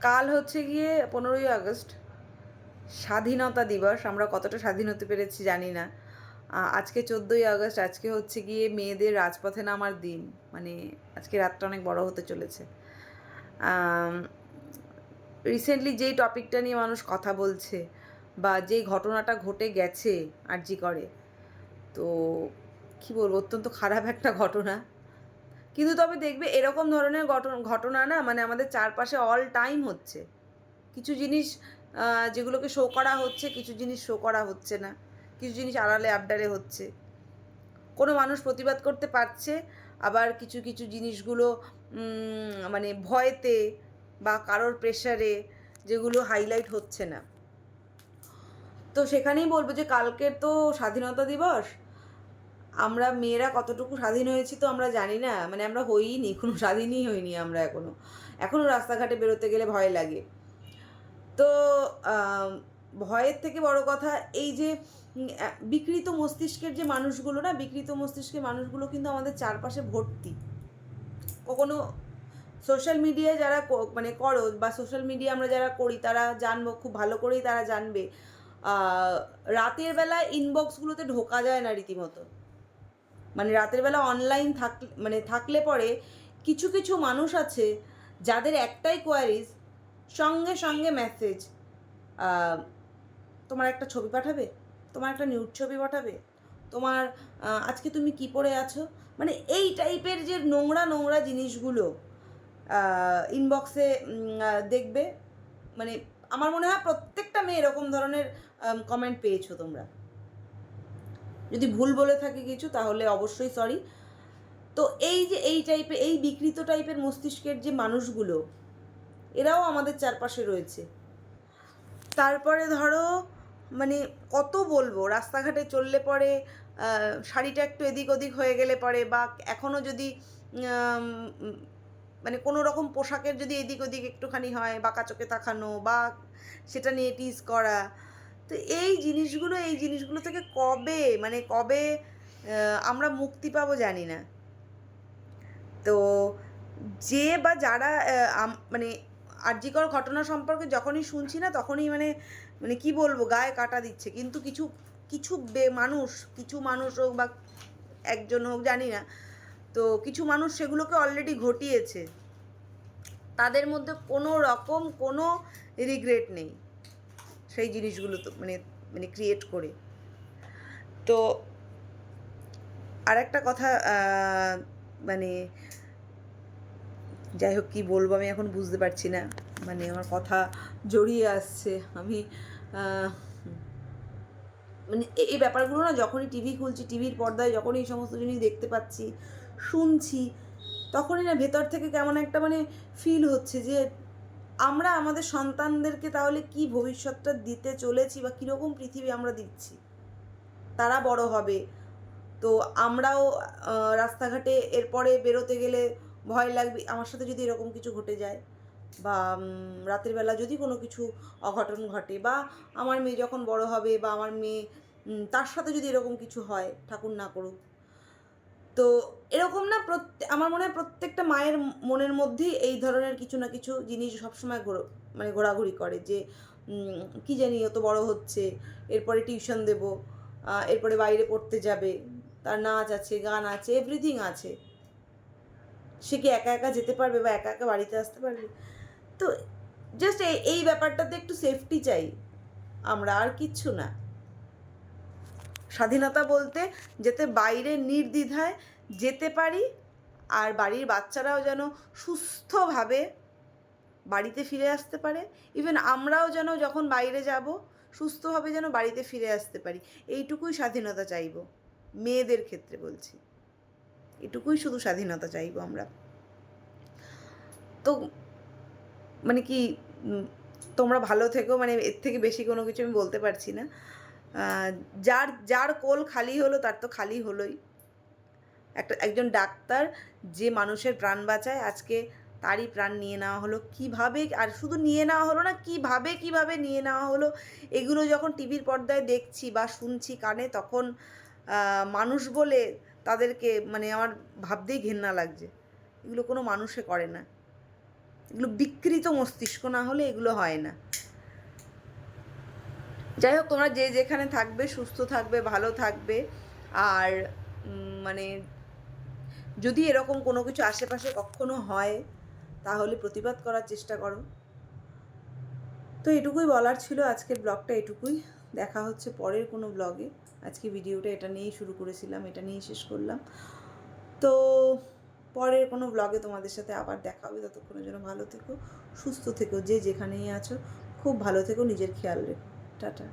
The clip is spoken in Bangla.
কাল হচ্ছে গিয়ে 15ই আগস্ট, স্বাধীনতা দিবস। আমরা কতটা স্বাধীন হতে পেরেছি জানি না। আজকে 14ই আগস্ট, আজকে হচ্ছে গিয়ে মেয়েদের রাজপথে নামার দিন। মানে আজকে রাতটা অনেক বড় হতে চলেছে। রিসেন্টলি যেই টপিকটা নিয়ে মানুষ কথা বলছে বা যেই ঘটনাটা ঘটে গেছে আরজি করে, তো কী বলবো, অত্যন্ত খারাপ একটা ঘটনা। কিন্তু তবে দেখবে এরকম ধরনের ঘটনা না, মানে আমাদের চারপাশে অল টাইম হচ্ছে। কিছু জিনিস যেগুলোকে শো করা হচ্ছে, কিছু জিনিস শো করা হচ্ছে না, কিছু জিনিস আড়ালে আবডালে হচ্ছে। কোনো মানুষ প্রতিবাদ করতে পারছে, আবার কিছু কিছু জিনিসগুলো মানে ভয়েতে বা কারোর প্রেশারে যেগুলো হাইলাইট হচ্ছে না। তো সেখানেই বলবো যে কালকের তো স্বাধীনতা দিবস। আমরা মেয়েরা কতটুকু স্বাধীন হয়েছি তো আমরা জানি না, মানে আমরা হইনি, কোনো স্বাধীনই হইনি আমরা এখনও রাস্তাঘাটে বেরোতে গেলে ভয় লাগে। তো ভয়ের থেকে বড় কথা এই যে বিকৃত মস্তিষ্কের যে মানুষগুলো না, বিকৃত মস্তিষ্কের মানুষগুলো কিন্তু আমাদের চারপাশে ভর্তি। কখনো সোশ্যাল মিডিয়ায় যারা মানে করো বা সোশ্যাল মিডিয়া আমরা যারা করি তারা জানবো, খুব ভালো করেই তারা জানবে। রাতের বেলায় ইনবক্সগুলোতে ঢোকা যায় না রীতিমতো। মানে রাতের বেলা অনলাইন থাকলে পরে কিছু কিছু মানুষ আছে যাদের একটাই কোয়ারিজ, সঙ্গে সঙ্গে মেসেজ, তোমার একটা ছবি পাঠাবে, তোমার একটা নিউড ছবি পাঠাবে, তোমার আজকে তুমি কি পরে আছো, মানে এই টাইপের যে নোংরা নোংরা জিনিসগুলো ইনবক্সে দেখবে। মানে আমার মনে হয় প্রত্যেকটা মেয়ে এরকম ধরনের কমেন্ট পেয়েছো তোমরা। যদি ভুল বলে থাকি কিছু তাহলে অবশ্যই সরি। তো এই যে এই টাইপের, এই বিকৃত টাইপের মস্তিষ্কের যে মানুষগুলো, এরাও আমাদের চারপাশে রয়েছে। তারপরে ধরো, মানে কত বলবো, রাস্তাঘাটে চললে পরে শাড়িটা একটু এদিক ওদিক হয়ে গেলে পরে, বা এখনও যদি মানে কোনো রকম পোশাকের যদি এদিক ওদিক একটুখানি হয়, বাঁকা চোখে তাকানো বা সেটা নিয়ে টিজ করা। তো এই জিনিসগুলো থেকে কবে আমরা মুক্তি পাবো জানি না। তো যে বা যারা মানে আরজিকর ঘটনা সম্পর্কে যখনই শুনছি না, তখনই মানে মানে কী বলবো, গায়ে কাঁটা দিচ্ছে। কিন্তু কিছু কিছু কিছু মানুষ হোক বা একজন হোক জানি না, তো কিছু মানুষ সেগুলোকে অলরেডি ঘটিয়েছে। তাদের মধ্যে কোনো রকম কোনো রিগ্রেট নেই সেই জিনিসগুলো তো মানে মানে ক্রিয়েট করে। তো আর একটা কথা, মানে যাই হোক, কী বলবো আমি এখন বুঝতে পারছি না, মানে আমার কথা জড়িয়ে আসছে। আমি মানে এই ব্যাপারগুলো না, যখনই টিভি খুলছি, টিভির পর্দায় যখনই এই সমস্ত জিনিস দেখতে পাচ্ছি, শুনছি, তখনই না ভেতর থেকে কেমন একটা মানে ফিল হচ্ছে যে আমরা আমাদের সন্তানদেরকে তাহলে কি ভবিষ্যৎটা দিতে চলেছি বা কীরকম পৃথিবী আমরা দিচ্ছি। তারা বড় হবে, তো আমরাও রাস্তাঘাটে এরপরে বেরোতে গেলে ভয় লাগবে, আমার সাথে যদি এরকম কিছু ঘটে যায়, বা রাতের বেলা যদি কোনো কিছু অঘটন ঘটে, বা আমার মেয়ে যখন বড় হবে বা আমার মেয়ে তার সাথে যদি এরকম কিছু হয়, ঠাকুর না করুক। তো এরকম না, আমার মনে হয় প্রত্যেকটা মায়ের মনের মধ্যেই এই ধরনের কিছু না কিছু জিনিস সবসময় মানে ঘোরাঘুরি করে যে কী জানি, ও তো বড়ো হচ্ছে, এরপরে টিউশন দেবো, এরপরে বাইরে পড়তে যাবে, তার নাচ আছে, গান আছে, এভরিথিং আছে, সে কি একা একা যেতে পারবে বা একা একা বাড়িতে আসতে পারবে? তো জাস্ট এই ব্যাপারটাতে একটু সেফটি চাই আমরা, আর কিচ্ছু না। স্বাধীনতা বলতে যাতে বাইরে নির্দ্বিধায় যেতে পারি, আর বাড়ির বাচ্চারাও যেন সুস্থভাবে বাড়িতে ফিরে আসতে পারে, ইভেন আমরাও যেন যখন বাইরে যাব সুস্থভাবে যেন বাড়িতে ফিরে আসতে পারি। এইটুকুই স্বাধীনতা চাইব, মেয়েদের ক্ষেত্রে বলছি, এটুকুই শুধু স্বাধীনতা চাইব আমরা। তো মানে কি, তোমরা ভালো থেকো, মানে এর থেকে বেশি কোনো কিছু আমি বলতে পারছি না। যার যার কোল খালি হলো তার তো খালি হলোই। একজন ডাক্তার যে মানুষের প্রাণ বাঁচায়, আজকে তারই প্রাণ নিয়ে নেওয়া হলো। কীভাবে, আর শুধু নিয়ে নেওয়া হলো না, কীভাবে নিয়ে নেওয়া হলো, এগুলো যখন টিভির পর্দায় দেখছি বা শুনছি কানে, তখন মানুষ বলে তাদেরকে মানে আমার ভাবতেই ঘেন্না লাগছে। এগুলো কোনো মানুষে করে না, এগুলো বিকৃত মস্তিষ্ক না হলে এগুলো হয় না। যাই হোক, তোমরা যে যেখানে থাকবে সুস্থ থাকবে, ভালো থাকবে। আর মানে যদি এরকম কোনো কিছু আশেপাশে কখনো হয় তাহলে প্রতিবাদ করার চেষ্টা করো। তো এটুকুই বলার ছিল, আজকের ব্লগটা এটুকুই। দেখা হচ্ছে পরের কোনো ব্লগে। আজকে ভিডিওটা এটা নিয়েই শুরু করেছিলাম, এটা নিয়েই শেষ করলাম। তো পরের কোনো ব্লগে তোমাদের সাথে আবার দেখা হবে। ততক্ষণের জন্য ভালো থেকো, সুস্থ থেকো, যে যেখানেই আছো খুব ভালো থেকো, নিজের খেয়াল রেখো। টাটা।